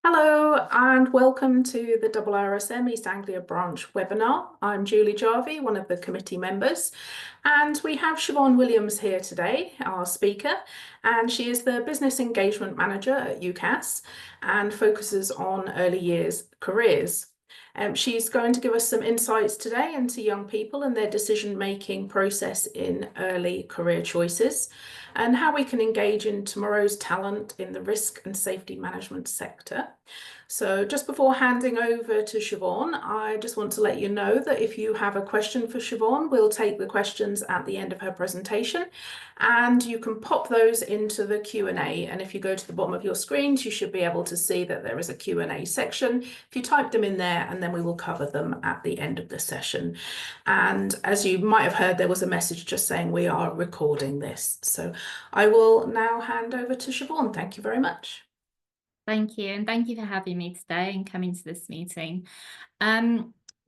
Hello and welcome to the IIRSM East Anglia Branch webinar. I'm Julie Jarvie, one of the committee members, and we have Siobhan Williams here today, our speaker, and she is the Business Engagement Manager at UCAS and focuses on early years careers. She's going to give us some insights today into young people and their decision-making process in early career choices, and how we can engage in tomorrow's talent in the risk and safety management sector. So just before handing over to Siobhan, I just want to let you know that if you have a question for Siobhan, we'll take the questions at the end of her presentation, and you can pop those into the Q&A. And if you go to the bottom of your screens, you should be able to see that there is a Q&A section. If you type them in there, and then we will cover them at the end of the session. And as you might have heard, there was a message just saying we are recording this. So I will now hand over to Siobhan. Thank you very much. Thank you, and thank you for having me today and coming to this meeting.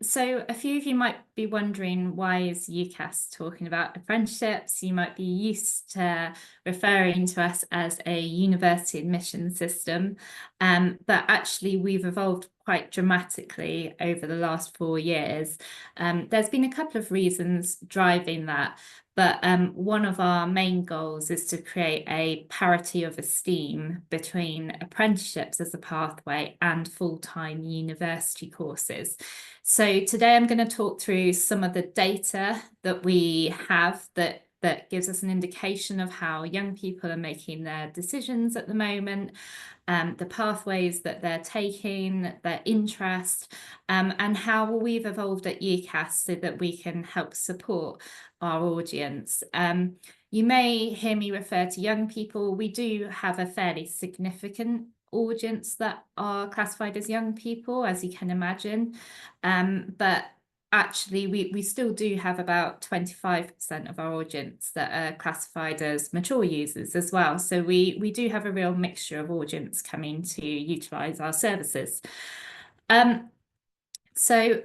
So a few of you might be wondering, why is UCAS talking about apprenticeships? You might be used to referring to us as a university admission system, but actually we've evolved quite dramatically over the last 4 years. There's been a couple of reasons driving that, but one of our main goals is to create a parity of esteem between apprenticeships as a pathway and full-time university courses. So today I'm going to talk through some of the data that we have that gives us an indication of how young people are making their decisions at the moment, the pathways that they're taking, their interest, and how we've evolved at UCAS so that we can help support our audience. You may hear me refer to young people. We do have a fairly significant audience that are classified as young people, as you can imagine, but actually we still do have about 25% of our audience that are classified as mature users as well. So we do have a real mixture of audience coming to utilise our services. So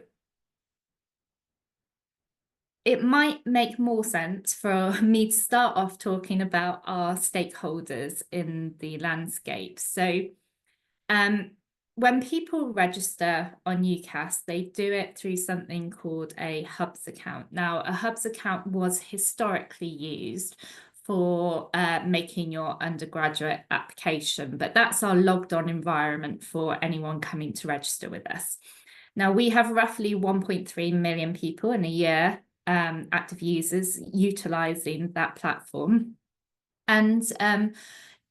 it might make more sense for me to start off talking about our stakeholders in the landscape. So when people register on UCAS, they do it through something called a Hubs account. Now, a Hubs account was historically used for making your undergraduate application, but that's our logged on environment for anyone coming to register with us. Now, we have roughly 1.3 million people in a year, active users utilising that platform. And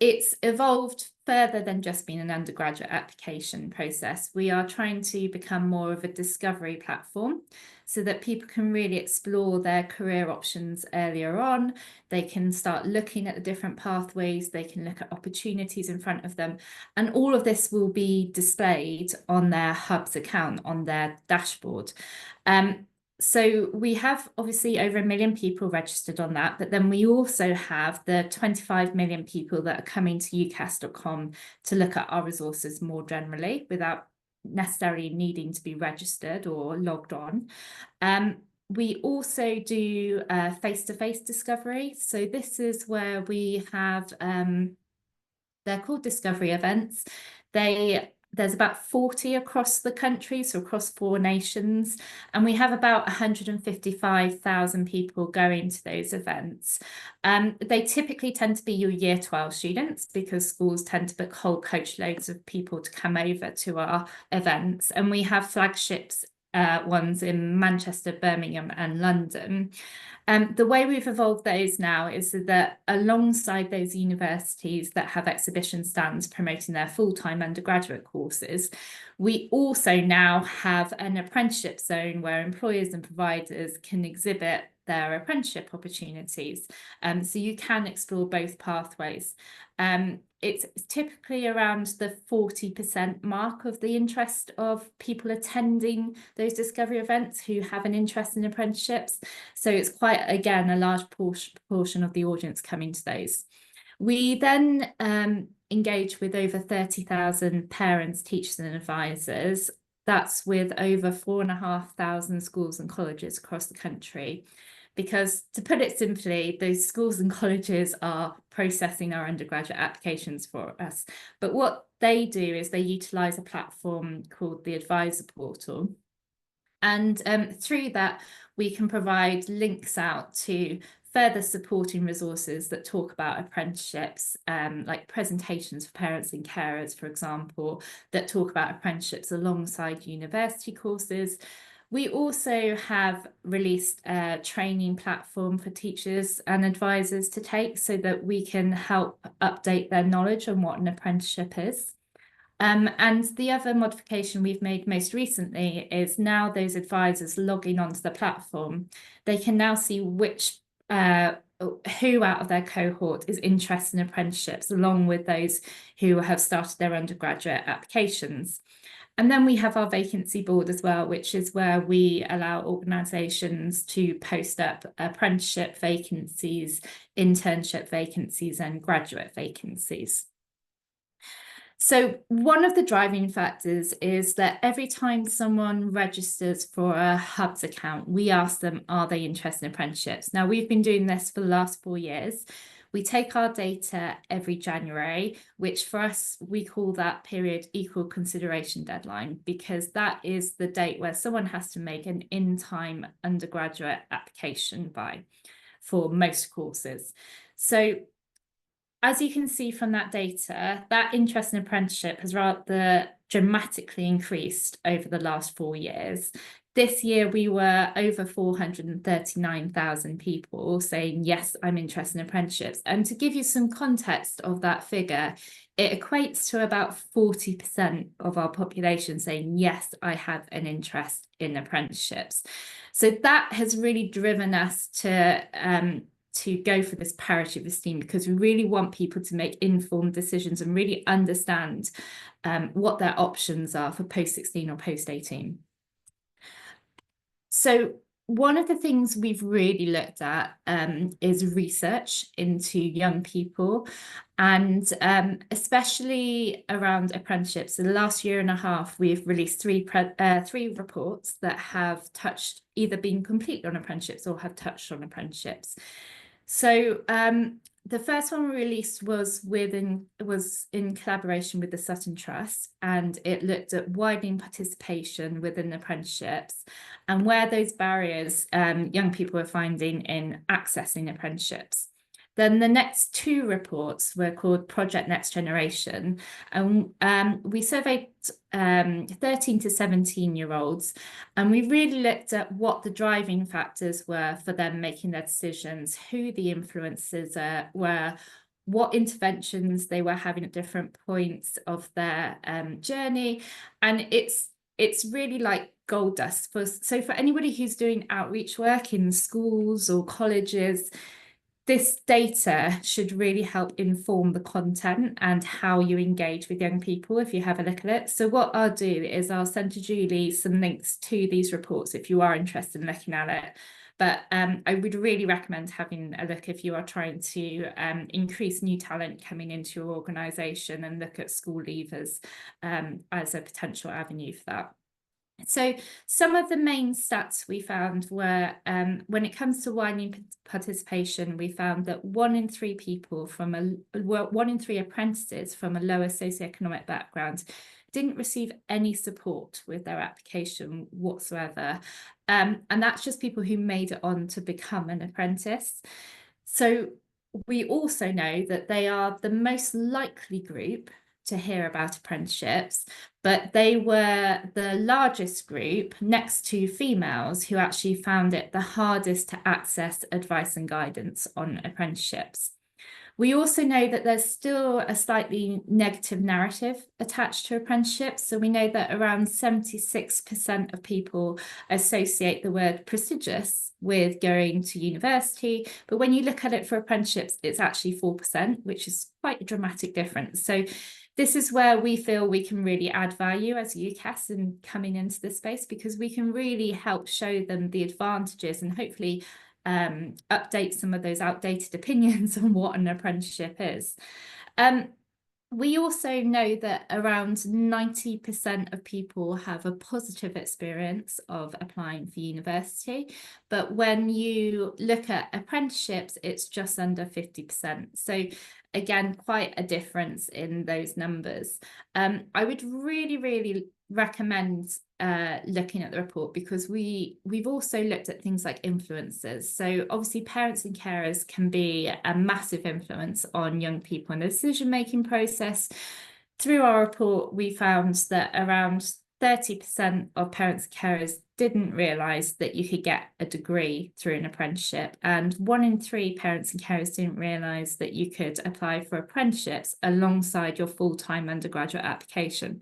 it's evolved further than just being an undergraduate application process. We are trying to become more of a discovery platform so that people can really explore their career options earlier on. They can start looking at the different pathways, they can look at opportunities in front of them, and all of this will be displayed on their Hubs account, on their dashboard. So we have obviously over 1 million people registered on that, but then we also have the 25 million people that are coming to ucas.com to look at our resources more generally without necessarily needing to be registered or logged on. We also do face-to-face discovery. So this is where we have, they're called discovery events. There's about 40 across the country, so across 4 nations, and we have about 155,000 people going to those events. They typically tend to be your year 12 students because schools tend to book whole coach loads of people to come over to our events, and we have flagships ones in Manchester, Birmingham and London. The way we've evolved those now is that alongside those universities that have exhibition stands promoting their full-time undergraduate courses, we also now have an apprenticeship zone where employers and providers can exhibit their apprenticeship opportunities. So you can explore both pathways. It's typically around the 40% mark of the interest of people attending those discovery events who have an interest in apprenticeships. So it's quite, again, a large portion of the audience coming to those. We then engage with over 30,000 parents, teachers and advisors. That's with over 4,500 schools and colleges across the country. because to put it simply, those schools and colleges are processing our undergraduate applications for us. But what they do is they utilise a platform called the Advisor Portal. And through that, we can provide links out to further supporting resources that talk about apprenticeships, like presentations for parents and carers, for example, that talk about apprenticeships alongside university courses. We also have released a training platform for teachers and advisors to take so that we can help update their knowledge on what an apprenticeship is. And the other modification we've made most recently is now those advisors logging onto the platform, they can now see which who out of their cohort is interested in apprenticeships, along with those who have started their undergraduate applications. And then we have our vacancy board as well, which is where we allow organisations to post up apprenticeship vacancies, internship vacancies, and graduate vacancies. So one of the driving factors is that every time someone registers for a Hubs account, we ask them, are they interested in apprenticeships? Now, we've been doing this for the last 4 years. We take our data every January, which for us, we call that period equal consideration deadline, because that is the date where someone has to make an in-time undergraduate application by for most courses. So as you can see from that data, that interest in apprenticeship has rather dramatically increased over the last 4 years. This year, we were over 439,000 people saying, yes, I'm interested in apprenticeships. And to give you some context of that figure, it equates to about 40% of our population saying, yes, I have an interest in apprenticeships. So that has really driven us to go for this parity of esteem, because we really want people to make informed decisions and really understand what their options are for post-16 or post-18. So one of the things we've really looked at is research into young people, and especially around apprenticeships. In the last year and a half, we've released three reports that have either been completed on apprenticeships or have touched on apprenticeships. So the first one we released was in collaboration with the Sutton Trust, and it looked at widening participation within apprenticeships and where those barriers young people are finding in accessing apprenticeships. Then the next 2 reports were called Project Next Generation, and we surveyed 13 to 17-year-olds, and we really looked at what the driving factors were for them making their decisions, who the influences were, what interventions they were having at different points of their journey. And it's really like gold dust. So for anybody who's doing outreach work in schools or colleges, this data should really help inform the content and how you engage with young people if you have a look at it. So what I'll do is I'll send to Julie some links to these reports if you are interested in looking at it. But I would really recommend having a look if you are trying to increase new talent coming into your organisation, and look at school leavers as a potential avenue for that. So some of the main stats we found were, when it comes to widening participation, we found that 1 in 3 people well, 1 in 3 apprentices from a lower socioeconomic background didn't receive any support with their application whatsoever. And that's just people who made it on to become an apprentice. So we also know that they are the most likely group to hear about apprenticeships, but they were the largest group next to females who actually found it the hardest to access advice and guidance on apprenticeships. We also know that there's still a slightly negative narrative attached to apprenticeships. So we know that around 76% of people associate the word prestigious with going to university. But when you look at it for apprenticeships, it's actually 4%, which is quite a dramatic difference. So this is where we feel we can really add value as UCAS in coming into this space, because we can really help show them the advantages and hopefully update some of those outdated opinions on what an apprenticeship is. We also know that around 90% of people have a positive experience of applying for university, but when you look at apprenticeships, it's just under 50%. So again, quite a difference in those numbers. I would really recommend looking at the report, because we've also looked at things like influences. So obviously parents and carers can be a massive influence on young people in the decision-making process. Through our report, we found that around 30% of parents and carers didn't realise that you could get a degree through an apprenticeship, and 1 in 3 parents and carers didn't realise that you could apply for apprenticeships alongside your full-time undergraduate application.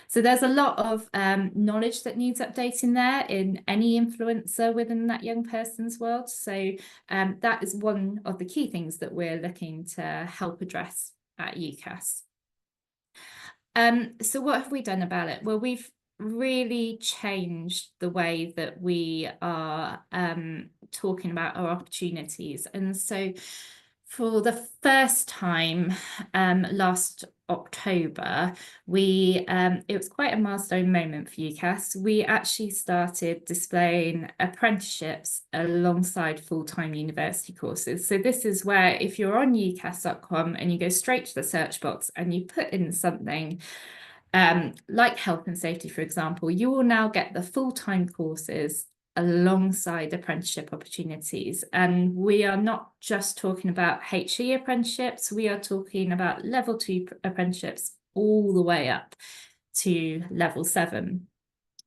So there's a lot of knowledge that needs updating there in any influencer within that young person's world. So that is one of the key things that we're looking to help address at UCAS. So what have we done about it? Well, we've really changed the way that we are talking about our opportunities. And so for the first time last October, it was quite a milestone moment for UCAS. We actually started displaying apprenticeships alongside full-time university courses. So this is where, if you're on ucas.com and you go straight to the search box and you put in something like health and safety, for example, you will now get the full-time courses alongside apprenticeship opportunities. And we are not just talking about HE apprenticeships, we are talking about level 2 apprenticeships all the way up to level 7.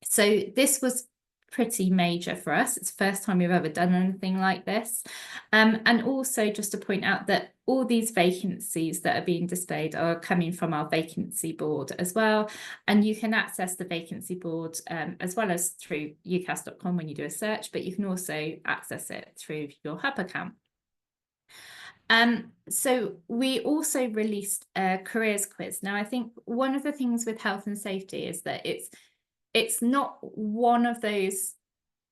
So this was pretty major for us. It's the first time we've ever done anything like this. And also just to point out that all these vacancies that are being displayed are coming from our vacancy board as well. And you can access the vacancy board as well as through ucas.com when you do a search, but you can also access it through your Hub account. So we also released a careers quiz. Now, I think one of the things with health and safety is that it's not one of those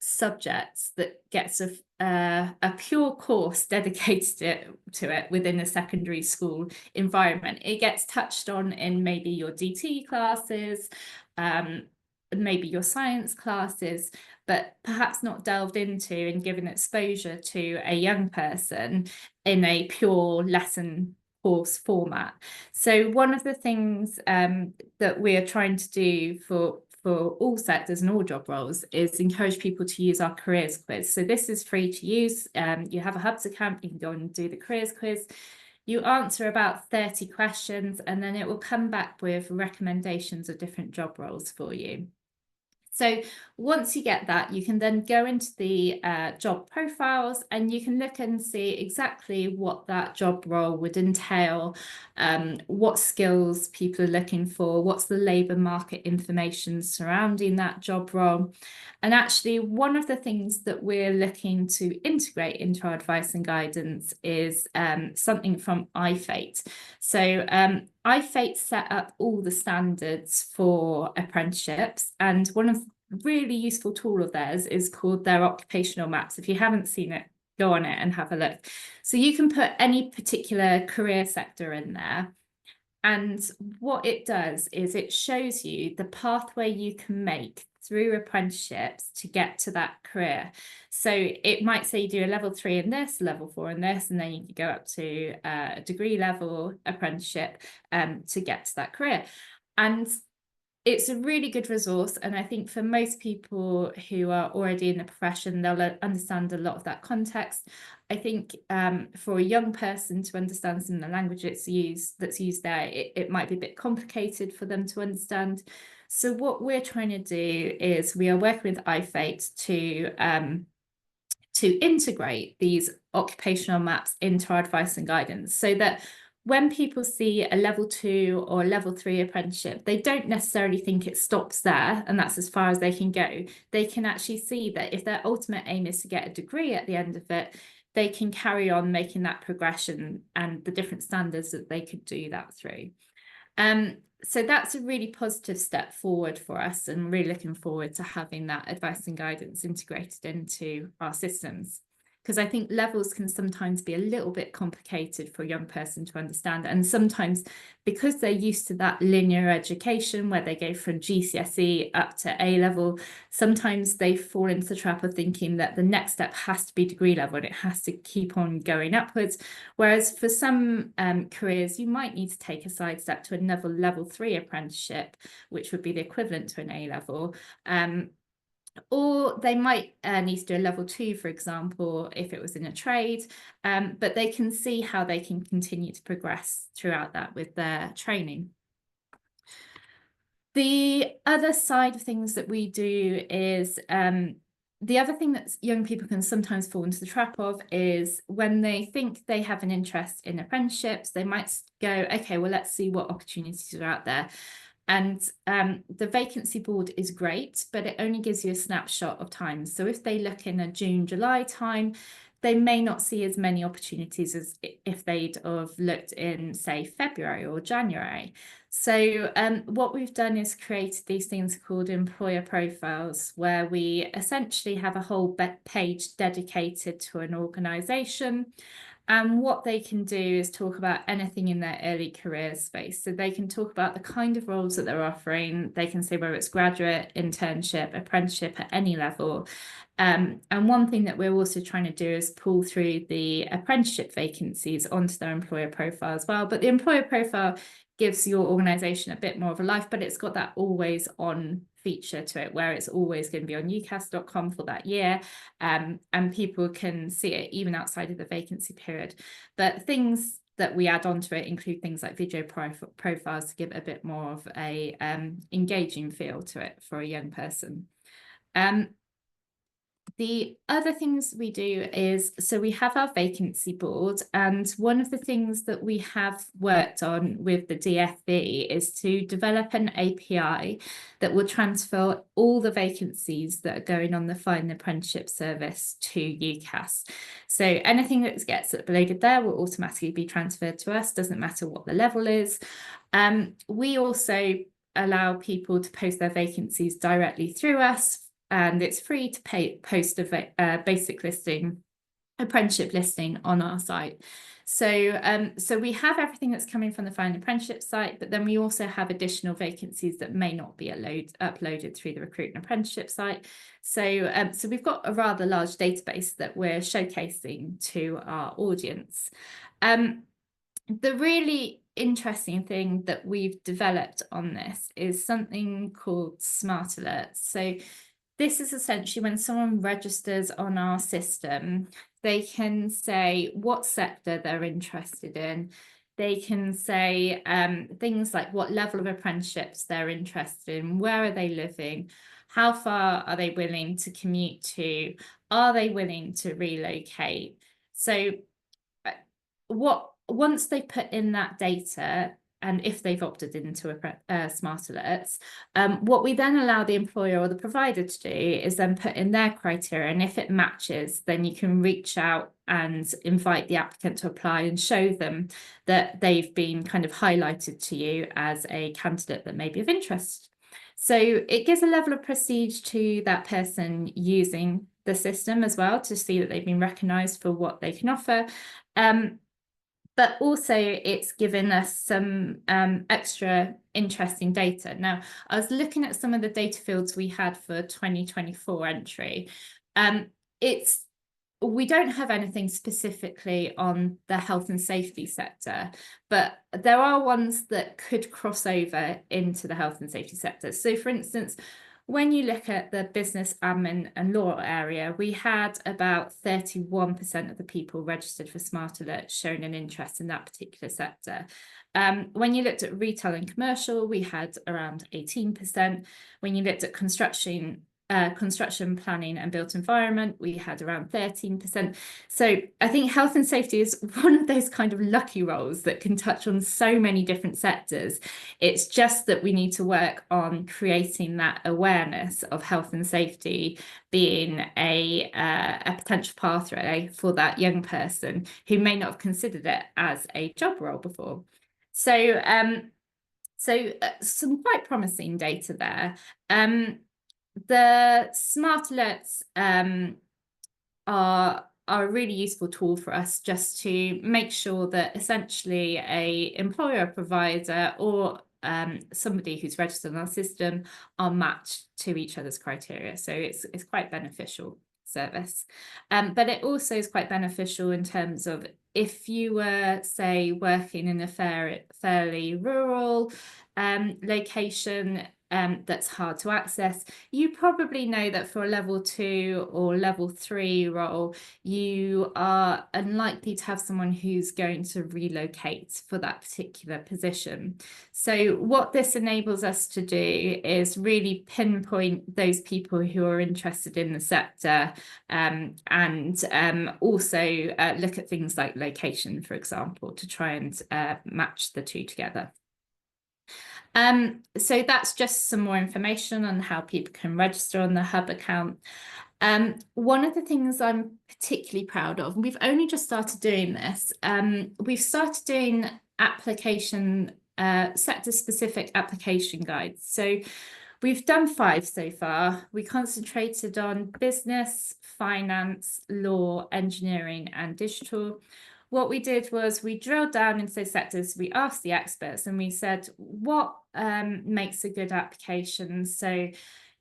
subjects that gets a pure course dedicated to it within a secondary school environment. It gets touched on in maybe your DT classes, maybe your science classes, but perhaps not delved into and given exposure to a young person in a pure lesson course format. So one of the things that we are trying to do for all sectors and all job roles is encourage people to use our careers quiz. So this is free to use. You have a Hubs account, you can go and do the careers quiz. You answer about 30 questions and then it will come back with recommendations of different job roles for you. So once you get that, you can then go into the job profiles and you can look and see exactly what that job role would entail, what skills people are looking for, what's the labour market information surrounding that job role. And actually, one of the things that we're looking to integrate into our advice and guidance is something from IFATE. So IFATE set up all the standards for apprenticeships, and one of the really useful tool of theirs is called their occupational maps. If you haven't seen it, go on it and have a look. So you can put any particular career sector in there. And what it does is it shows you the pathway you can make through apprenticeships to get to that career. So it might say you do a level 3 in this, level 4 in this, and then you can go up to a degree level apprenticeship to get to that career. And it's a really good resource, and I think for most people who are already in the profession, they'll understand a lot of that context. I think for a young person to understand some of the language that's used there, it might be a bit complicated for them to understand. So what we're trying to do is we are working with IFATE to integrate these occupational maps into our advice and guidance, so that when people see a level 2 or level 3 apprenticeship, they don't necessarily think it stops there and that's as far as they can go. They can actually see that if their ultimate aim is to get a degree at the end of it, they can carry on making that progression and the different standards that they could do that through. So that's a really positive step forward for us, and really looking forward to having that advice and guidance integrated into our systems. because I think levels can sometimes be a little bit complicated for a young person to understand. And sometimes because they're used to that linear education where they go from GCSE up to A level, sometimes they fall into the trap of thinking that the next step has to be degree level and it has to keep on going upwards. Whereas for some careers, you might need to take a side step to another level 3 apprenticeship, which would be the equivalent to an A level. Or they might need to do a level 2, for example, if it was in a trade, but they can see how they can continue to progress throughout that with their training. The other side of things that we do is the other thing that young people can sometimes fall into the trap of is when they think they have an interest in apprenticeships, they might go, okay, well, let's see what opportunities are out there. And the vacancy board is great, but it only gives you a snapshot of time. So if they look in a June, July time, they may not see as many opportunities as if they'd have looked in, say, February or January. So what we've done is created these things called employer profiles, where we essentially have a whole page dedicated to an organisation. And what they can do is talk about anything in their early career space. So they can talk about the kind of roles that they're offering. They can say whether it's graduate, internship, apprenticeship at any level. And one thing that we're also trying to do is pull through the apprenticeship vacancies onto their employer profile as well. But the employer profile gives your organisation a bit more of a life, but it's got that always on feature to it where it's always going to be on ucas.com for that year, and people can see it even outside of the vacancy period. But things that we add onto it include things like video profiles to give it a bit more of a engaging feel to it for a young person. The other things we do is, so we have our vacancy board, and one of the things that we have worked on with the DFB is to develop an API that will transfer all the vacancies that are going on the Find the Apprenticeship service to UCAS. So anything that gets uploaded there will automatically be transferred to us, doesn't matter what the level is. We also allow people to post their vacancies directly through us, and it's free to post a basic listing, apprenticeship listing on our site. So, so we have everything that's coming from the Find Apprenticeship site, but then we also have additional vacancies that may not be uploaded through the Recruit and Apprenticeship site. So, so we've got a rather large database that we're showcasing to our audience. The really interesting thing that we've developed on this is something called Smart Alerts. So this is essentially when someone registers on our system, they can say what sector they're interested in. They can say things like what level of apprenticeships they're interested in, where are they living, how far are they willing to commute to, are they willing to relocate. So once they put in that data, and if they've opted into Smart Alerts, what we then allow the employer or the provider to do is then put in their criteria, and if it matches, then you can reach out and invite the applicant to apply and show them that they've been kind of highlighted to you as a candidate that may be of interest. So it gives a level of prestige to that person using the system as well, to see that they've been recognised for what they can offer. But also it's given us some extra interesting data. Now, I was looking at some of the data fields we had for 2024 entry. We don't have anything specifically on the health and safety sector, but there are ones that could cross over into the health and safety sector. So for instance, when you look at the business, admin and law area, we had about 31% of the people registered for Smart Alerts showing an interest in that particular sector. When you looked at retail and commercial, we had around 18%. When you looked at construction, planning and built environment, we had around 13%. So I think health and safety is one of those kind of lucky roles that can touch on so many different sectors. It's just that we need to work on creating that awareness of health and safety being a potential pathway for that young person who may not have considered it as a job role before. So some quite promising data there. The Smart Alerts are are a really useful tool for us just to make sure that essentially a employer, provider, or somebody who's registered on our system are matched to each other's criteria. So it's quite beneficial service. But it also is quite beneficial in terms of if you were, say, working in a fairly rural location that's hard to access, you probably know that for a level 2 or level 3 role, you are unlikely to have someone who's going to relocate for that particular position. So what this enables us to do is really pinpoint those people who are interested in the sector, and also look at things like location, for example, to try and match the two together. So that's just some more information on how people can register on the Hub account. One of the things I'm particularly proud of, and we've only just started doing this, we've started doing sector-specific application guides. So we've done 5 so far. We concentrated on business, finance, law, engineering, and digital. What we did was we drilled down into those sectors, we asked the experts, and we said, what makes a good application? So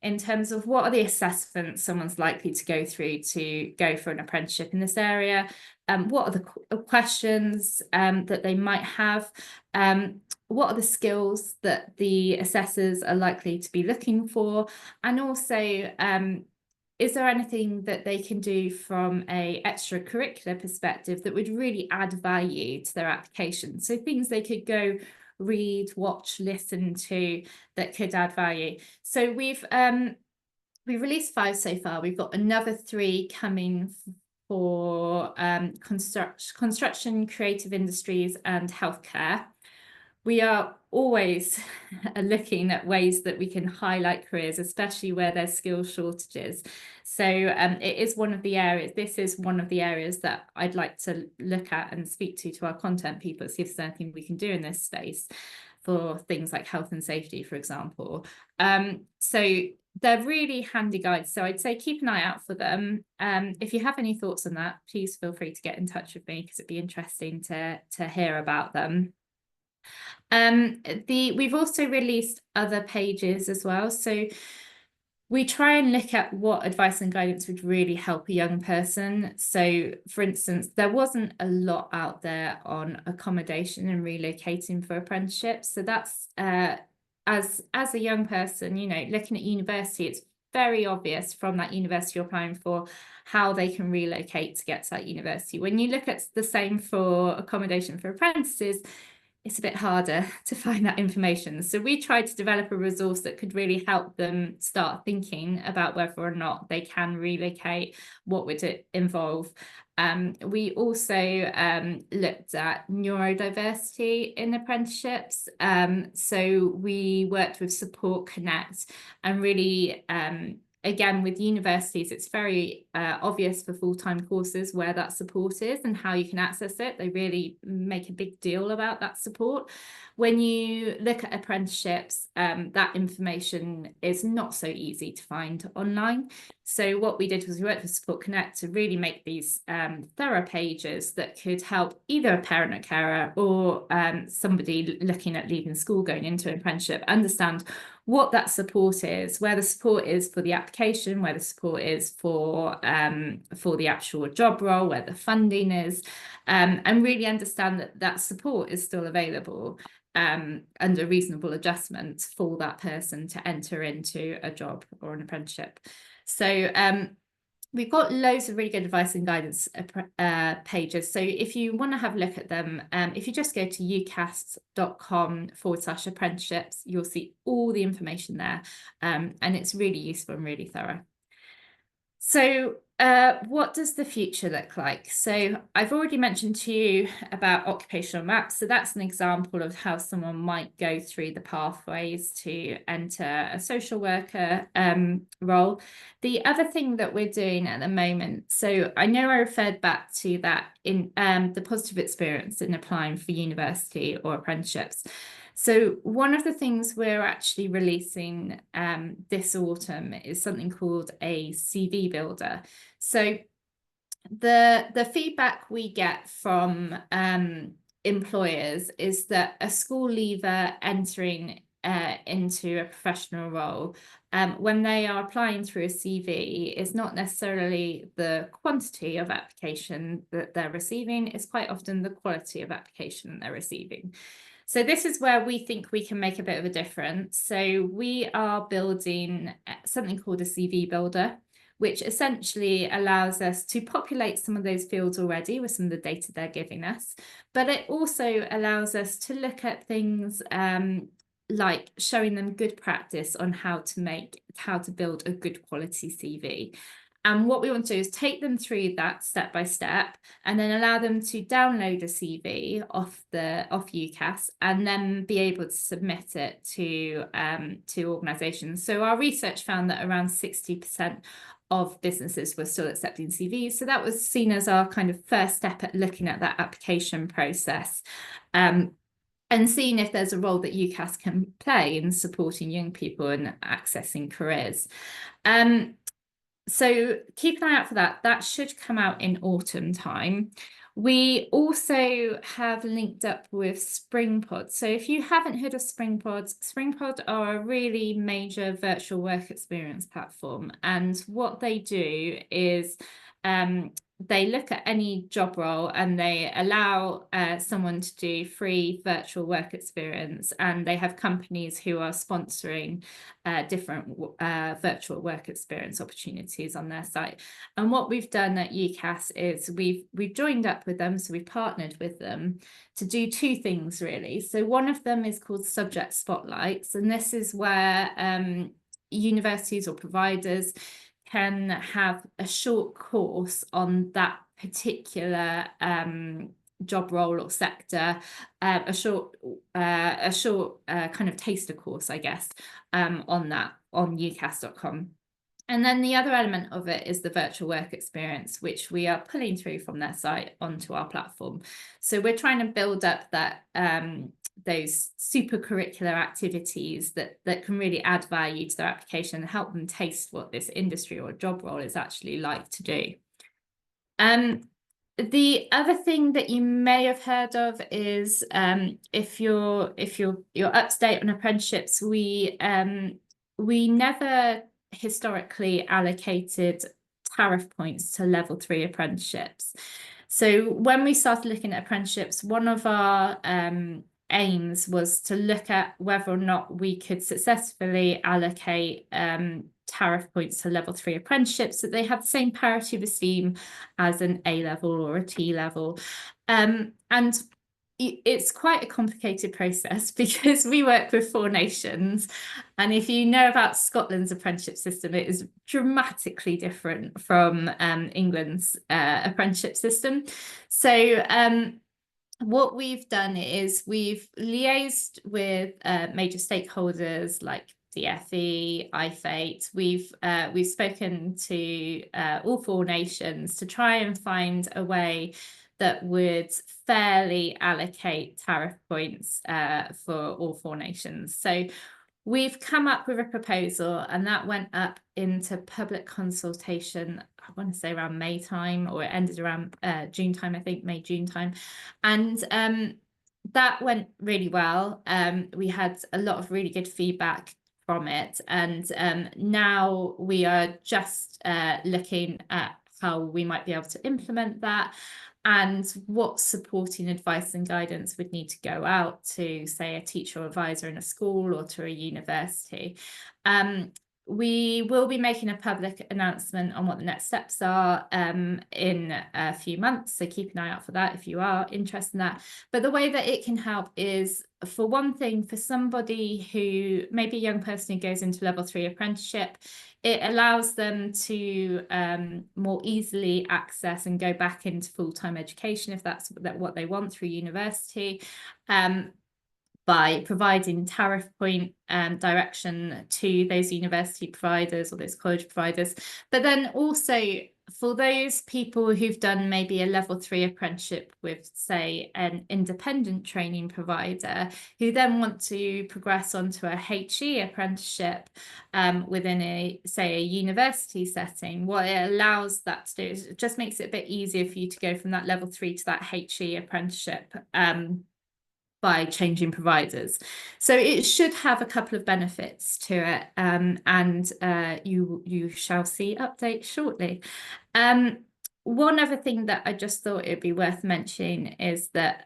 in terms of what are the assessments someone's likely to go through to go for an apprenticeship in this area? What are the questions that they might have? What are the skills that the assessors are likely to be looking for? And also, is there anything that they can do from a extracurricular perspective that would really add value to their application? So things they could go read, watch, listen to that could add value. So we've released 5 so far. We've got another 3 coming for construction, creative industries, and healthcare. We are always looking at ways that we can highlight careers, especially where there's skill shortages. So it is one of the areas, this is one of the areas that I'd like to look at and speak to our content people, see if there's anything we can do in this space for things like health and safety, for example. So they're really handy guides. So I'd say keep an eye out for them. If you have any thoughts on that, please feel free to get in touch with me, because it'd be interesting to hear about them. We've also released other pages as well. So we try and look at what advice and guidance would really help a young person. So for instance, there wasn't a lot out there on accommodation and relocating for apprenticeships. So that's as a young person, you know, looking at university, it's very obvious from that university you're applying for how they can relocate to get to that university. When you look at the same for accommodation for apprentices, it's a bit harder to find that information. So we tried to develop a resource that could really help them start thinking about whether or not they can relocate, what would it involve. We also looked at neurodiversity in apprenticeships. So we worked with Support Connect and really again, with universities, it's very obvious for full-time courses where that support is and how you can access it. They really make a big deal about that support. When you look at apprenticeships, that information is not so easy to find online. So what we did was we worked with Support Connect to really make these thorough pages that could help either a parent or carer or somebody looking at leaving school, going into an apprenticeship, understand what that support is, where the support is for the application, where the support is for the actual job role, where the funding is, and really understand that that support is still available under reasonable adjustments for that person to enter into a job or an apprenticeship. So we've got loads of really good advice and guidance pages. So if you want to have a look at them, if you just go to ucas.com/apprenticeships, you'll see all the information there. And it's really useful and really thorough. So what does the future look like? So I've already mentioned to you about occupational maps. So that's an example of how someone might go through the pathways to enter a social worker role. The other thing that we're doing at the moment, so I know I referred back to that in the positive experience in applying for university or apprenticeships. So one of the things we're actually releasing this autumn is something called a CV builder. So the feedback we get from employers is that a school leaver entering into a professional role, when they are applying through a CV, is not necessarily the quantity of application that they're receiving, it's quite often the quality of application they're receiving. So this is where we think we can make a bit of a difference. So we are building something called a CV builder, which essentially allows us to populate some of those fields already with some of the data they're giving us. But it also allows us to look at things like showing them good practice on how to build a good quality CV. And what we want to do is take them through that step by step, and then allow them to download a CV off UCAS, and then be able to submit it to organisations. So our research found that around 60% of businesses were still accepting CVs. So that was seen as our kind of first step at looking at that application process. And seeing if there's a role that UCAS can play in supporting young people and accessing careers. So keep an eye out for that. That should come out in autumn time. We also have linked up with SpringPod. So if you haven't heard of SpringPod are a really major virtual work experience platform. And what they do is they look at any job role and they allow someone to do free virtual work experience, and they have companies who are sponsoring different virtual work experience opportunities on their site. And what we've done at UCAS is we've joined up with them, so we've partnered with them to do two things really. So one of them is called Subject Spotlights, and this is where universities or providers can have a short course on that particular job role or sector, a short kind of taster course, I guess, on ucas.com. And then the other element of it is the virtual work experience, which we are pulling through from their site onto our platform. So we're trying to build up that those super curricular activities that can really add value to their application and help them taste what this industry or job role is actually like to do. The other thing that you may have heard of is if you're up to date on apprenticeships, we never historically allocated tariff points to level 3 apprenticeships. So when we started looking at apprenticeships, one of our aims was to look at whether or not we could successfully allocate tariff points to level 3 apprenticeships, so they have the same parity of esteem as an A level or a T level. And it's quite a complicated process because we work with 4 nations, and if you know about Scotland's apprenticeship system, it is dramatically different from England's apprenticeship system. So what we've done is we've liaised with major stakeholders like DFE, IFATE. We've spoken to all 4 nations to try and find a way that would fairly allocate tariff points for all 4 nations. So we've come up with a proposal, and that went up into public consultation, I want to say around May time, or it ended around June time, I think, May, June time. And that went really well. We had a lot of really good feedback from it. And now we are just looking at how we might be able to implement that, and what supporting advice and guidance would need to go out to, say, a teacher or advisor in a school or to a university. We will be making a public announcement on what the next steps are in a few months, so keep an eye out for that if you are interested in that. But the way that it can help is, for one thing, for somebody who, maybe a young person who goes into level 3 apprenticeship, it allows them to more easily access and go back into full-time education if that's what they want through university, by providing tariff point direction to those university providers or those college providers. But then also for those people who've done maybe a level 3 apprenticeship with, say, an independent training provider, who then want to progress onto a HE apprenticeship within say, a university setting, what it allows that to do is it just makes it a bit easier for you to go from that level 3 to that HE apprenticeship by changing providers. So it should have a couple of benefits to it, and you shall see updates shortly. One other thing that I just thought it'd be worth mentioning is that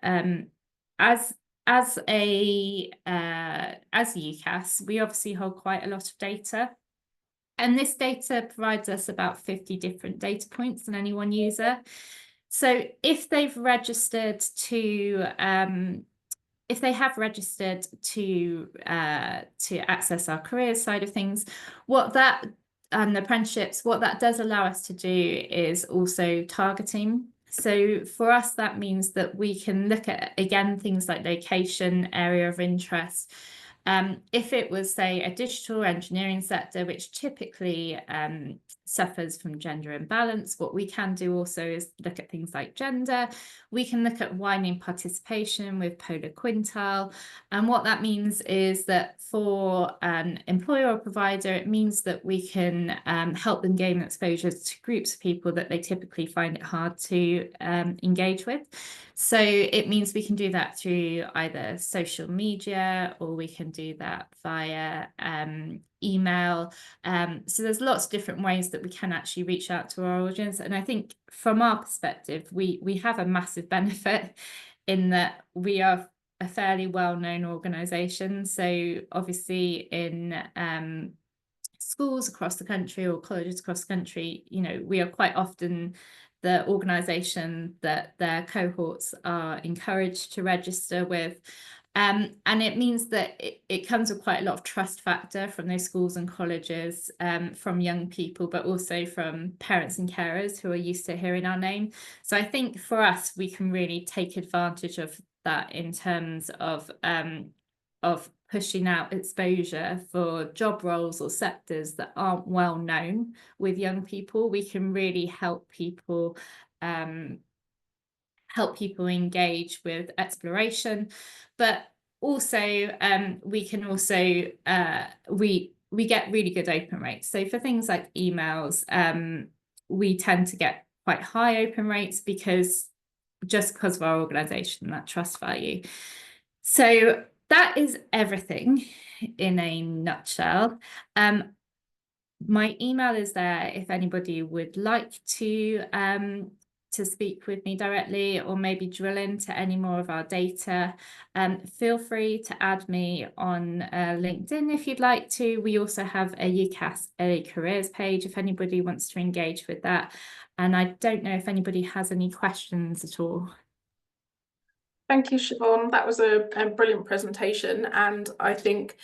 as UCAS, we obviously hold quite a lot of data. And this data provides us about 50 different data points on any one user. So if they've registered to if they have registered to access our careers side of things, and apprenticeships, what that does allow us to do is also targeting. So for us, that means that we can look at, again, things like location, area of interest. If it was, say, a digital engineering sector, which typically suffers from gender imbalance, what we can do also is look at things like gender. We can look at widening participation with polar quintile. And what that means is that for an employer or provider, it means that we can help them gain exposure to groups of people that they typically find it hard to engage with. So it means we can do that through either social media, or we can do that via email. So there's lots of different ways that we can actually reach out to our audience. And I think from our perspective, we have a massive benefit in that we are a fairly well-known organisation. So obviously in schools across the country or colleges across the country, you know, we are quite often the organisation that their cohorts are encouraged to register with. And it means that it comes with quite a lot of trust factor from those schools and colleges, from young people, but also from parents and carers who are used to hearing our name. So I think for us, we can really take advantage of that in terms of pushing out exposure for job roles or sectors that aren't well known with young people. We can really help people engage with exploration, but also we can also we get really good open rates. So for things like emails, we tend to get quite high open rates because of our organisation, that trust value. So that is everything in a nutshell. My email is there if anybody would like to speak with me directly, or maybe drill into any more of our data. Feel free to add me on LinkedIn if you'd like to. We also have a UCAS early careers page if anybody wants to engage with that. And I don't know if anybody has any questions at all. Thank you, Siobhan. That was a brilliant presentation, and I think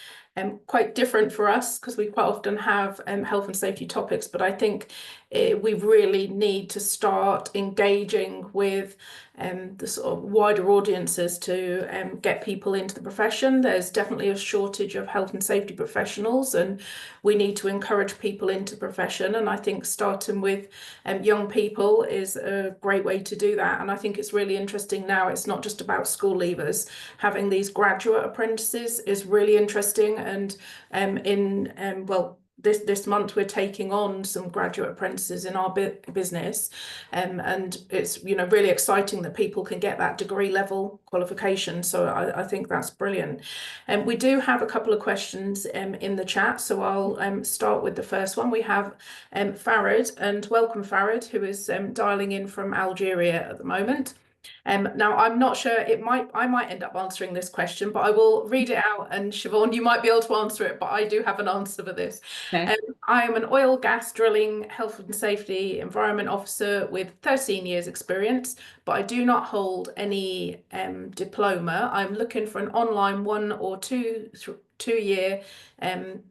quite different for us because we quite often have health and safety topics, but I think we really need to start engaging with the sort of wider audiences to get people into the profession. There's definitely a shortage of health and safety professionals, and we need to encourage people into the profession. And I think starting with young people is a great way to do that. And I think it's really interesting now, it's not just about school leavers. Having these graduate apprentices is really interesting. And well, this month we're taking on some graduate apprentices in our business, and it's, you know, really exciting that people can get that degree level qualification. So I think that's brilliant. And we do have a couple of questions in the chat, so I'll start with the first one. We have Farid, and welcome Farid, who is dialing in from Algeria at the moment. Now, I'm not sure, I might end up answering this question, but I will read it out, and Siobhan, you might be able to answer it, but I do have an answer for this. Okay. I am an oil, gas, drilling, health and safety environment officer with 13 years experience, but I do not hold any diploma. I'm looking for an online 1 or 2 year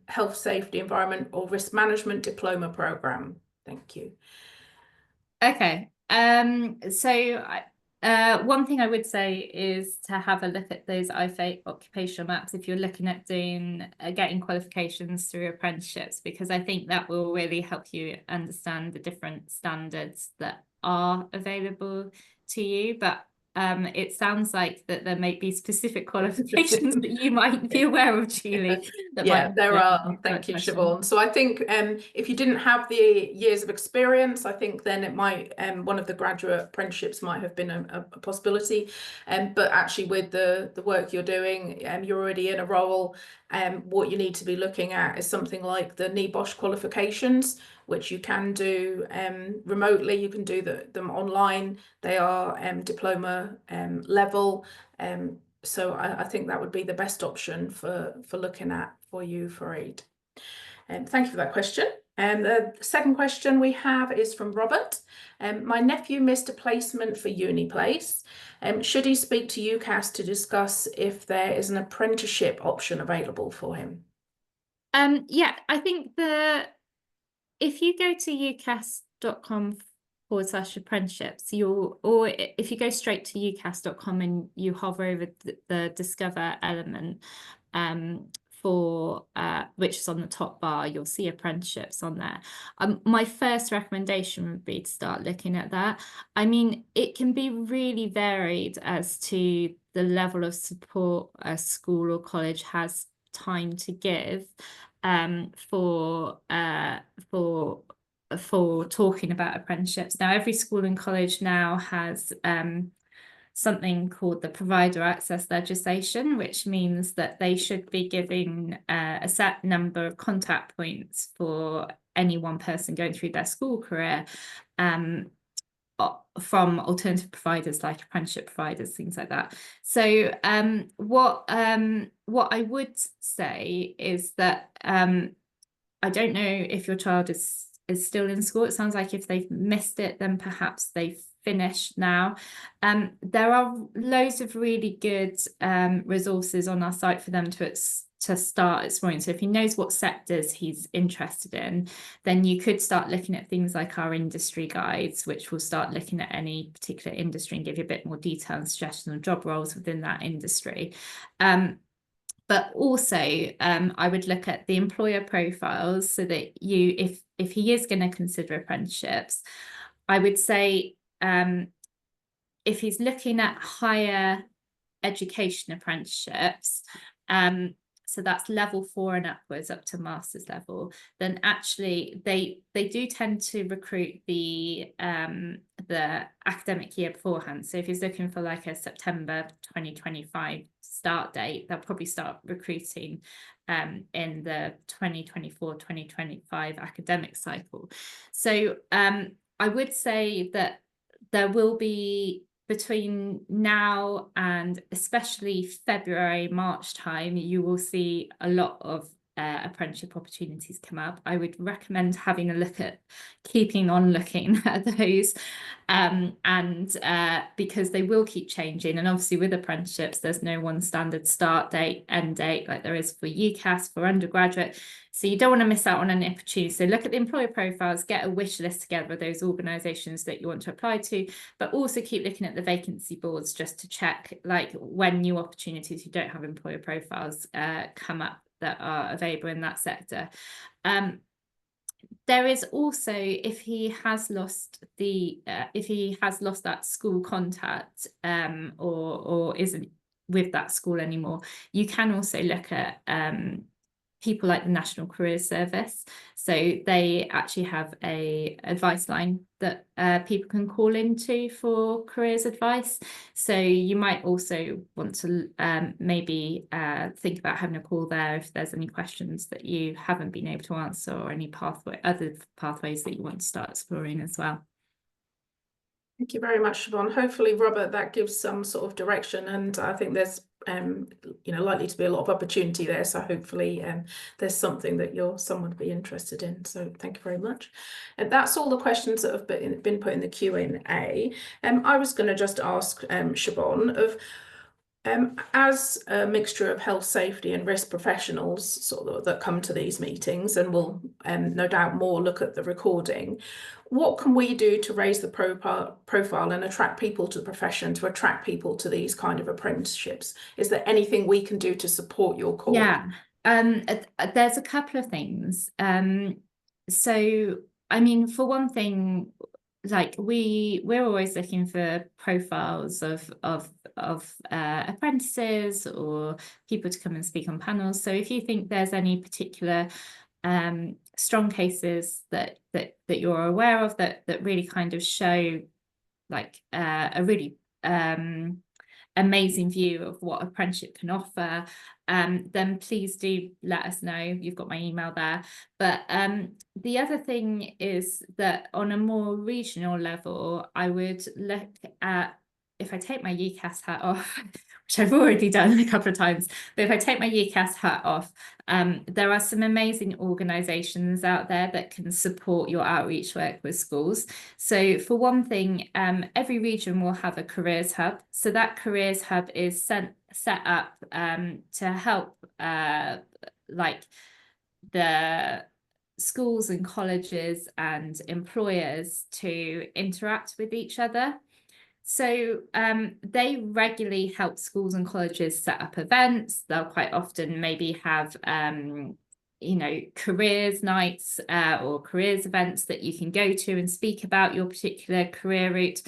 health, safety, environment or risk management diploma program. Thank you. Okay. One thing I would say is to have a look at those IFA occupational maps if you're looking at doing getting qualifications through apprenticeships, because I think that will really help you understand the different standards that are available to you. But it sounds like that there may be specific qualifications that you might be aware of, Julie, that Yeah, might there are. that Thank you, question. Siobhan. So I think if you didn't have the years of experience, I think then it might one of the graduate apprenticeships might have been a possibility. But actually, with the work you're doing, you're already in a role. What you need to be looking at is something like the NEBOSH qualifications, which you can do remotely. You can do them online. They are diploma level. So I think that would be the best option for looking at for you, Fareed. Thank you for that question. The second question we have is from Robert. My nephew missed a placement for UniPlace. Should he speak to UCAS to discuss if there is an apprenticeship option available for him? Yeah, I think if you go to ucas.com/apprenticeships, or if you go straight to ucas.com and you hover over the discover element for which is on the top bar, you'll see apprenticeships on there. My first recommendation would be to start looking at that. I mean, it can be really varied as to the level of support a school or college has time to give for talking about apprenticeships. Now, every school and college now has something called the provider access legislation, which means that they should be giving a set number of contact points for any one person going through their school career from alternative providers like apprenticeship providers, things like that. So what I would say is that I don't know if your child is still in school. It sounds like if they've missed it, then perhaps they've finished now. There are loads of really good resources on our site for them to start exploring. So if he knows what sectors he's interested in, then you could start looking at things like our industry guides, which will start looking at any particular industry and give you a bit more detail and suggestion of job roles within that industry. But also, I would look at the employer profiles so that if he is going to consider apprenticeships, I would say if he's looking at higher education apprenticeships, so that's level 4 and upwards up to master's level, then actually they do tend to recruit the academic year beforehand. So if he's looking for like a September 2025 start date, they'll probably start recruiting in the 2024-2025 academic cycle. So I would say that there will be, between now and especially February, March time, you will see a lot of apprenticeship opportunities come up. I would recommend having a look at keeping on looking at those because they will keep changing. And obviously with apprenticeships, there's no one standard start date, end date like there is for UCAS, for undergraduate. So you don't want to miss out on any opportunities. So look at the employer profiles, get a wish list together of those organisations that you want to apply to, but also keep looking at the vacancy boards just to check like when new opportunities who don't have employer profiles come up that are available in that sector. There is also, if he has lost that school contact or isn't with that school anymore, you can also look at people like the National Careers Service. So they actually have a advice line that people can call into for careers advice. So you might also want to maybe think about having a call there if there's any questions that you haven't been able to answer, or any other pathways that you want to start exploring as well. Thank you very much, Siobhan. Hopefully, Robert, that gives some sort of direction, and I think there's likely to be a lot of opportunity there. So hopefully there's something that someone would be interested in. So thank you very much. And that's all the questions that have been put in the Q&A. I was going to just ask Siobhan of As a mixture of health, safety and risk professionals that come to these meetings, and will no doubt more look at the recording, what can we do to raise the profile and attract people to the profession, to attract people to these kind of apprenticeships? Is there anything we can do to support your cause? Yeah, there's a couple of things. So, I mean, for one thing, like we're always looking for profiles of apprentices or people to come and speak on panels. So if you think there's any particular strong cases that you're aware of that really kind of show like a really amazing view of what apprenticeship can offer, then please do let us know. You've got my email there. But the other thing is that on a more regional level, I would look at, if I take my UCAS hat off, which I've already done a couple of times, but if I take my UCAS hat off, there are some amazing organisations out there that can support your outreach work with schools. So for one thing, every region will have a careers hub. So that careers hub is set up to help like the schools and colleges and employers to interact with each other. So they regularly help schools and colleges set up events. They'll quite often maybe have careers nights or careers events that you can go to and speak about your particular career route.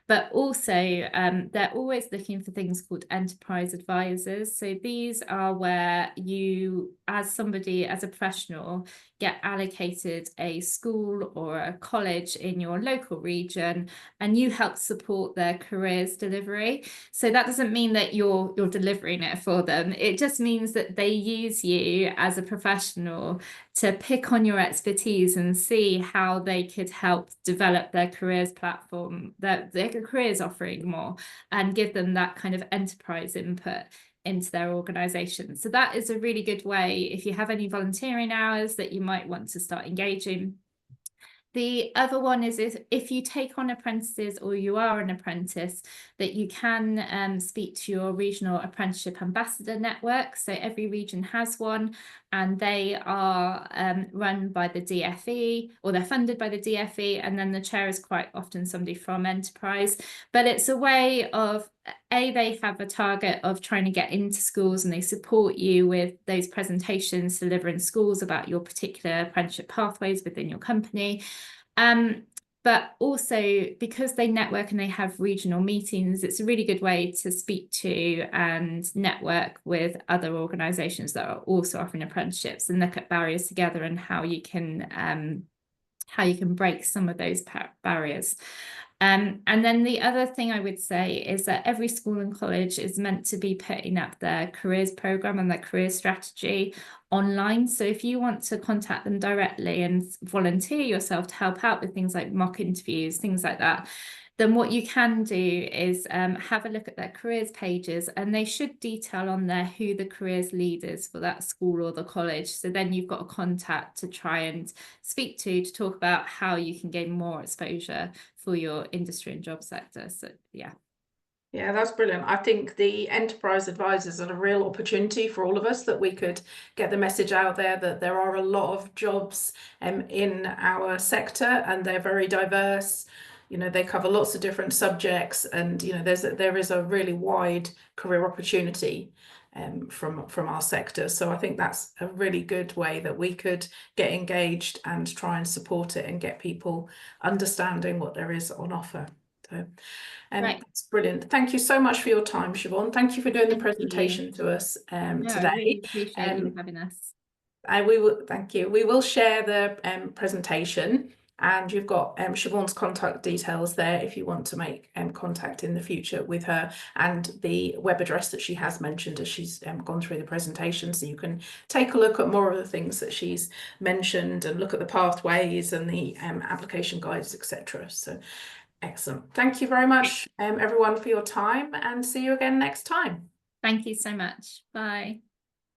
But also they're always looking for things called enterprise advisors. So these are where you, as somebody, as a professional, get allocated a school or a college in your local region, and you help support their careers delivery. So that doesn't mean that you're delivering it for them. It just means that they use you as a professional to pick on your expertise and see how they could help develop their careers platform, their careers offering more, and give them that kind of enterprise input into their organisation. So that is a really good way if you have any volunteering hours that you might want to start engaging. The other one is if you take on apprentices or you are an apprentice, that you can speak to your regional apprenticeship ambassador network. So every region has one, and they are run by the DFE, or they're funded by the DFE, and then the chair is quite often somebody from enterprise. But it's a way of, they have a target of trying to get into schools, and they support you with those presentations, delivering schools about your particular apprenticeship pathways within your company. But also because they network and they have regional meetings, it's a really good way to speak to and network with other organisations that are also offering apprenticeships, and look at barriers together and how you can break some of those barriers. And then the other thing I would say is that every school and college is meant to be putting up their careers programme and their career strategy online. So if you want to contact them directly and volunteer yourself to help out with things like mock interviews, things like that, then what you can do is have a look at their careers pages, and they should detail on there who the careers lead is for that school or the college. So then you've got a contact to try and speak to talk about how you can gain more exposure for your industry and job sector. So yeah. Yeah, that's brilliant. I think the enterprise advisors are a real opportunity for all of us, that we could get the message out there that there are a lot of jobs in our sector, and they're very diverse. They cover lots of different subjects, and there is a really wide career opportunity from our sector. So I think that's a really good way that we could get engaged and try and support it and get people understanding what there is on offer. So Right. that's brilliant. Thank you so much for your time, Siobhan. Thank you for doing the presentation to us No, today. I really appreciate you having us. Thank you. We will share the presentation, and you've got Siobhan's contact details there if you want to make contact in the future with her, and the web address that she has mentioned as she's gone through the presentation, so you can take a look at more of the things that she's mentioned and look at the pathways and the application guides, etc. So excellent. Thank you very much, everyone, for your time, and see you again next time. Thank you so much. Bye.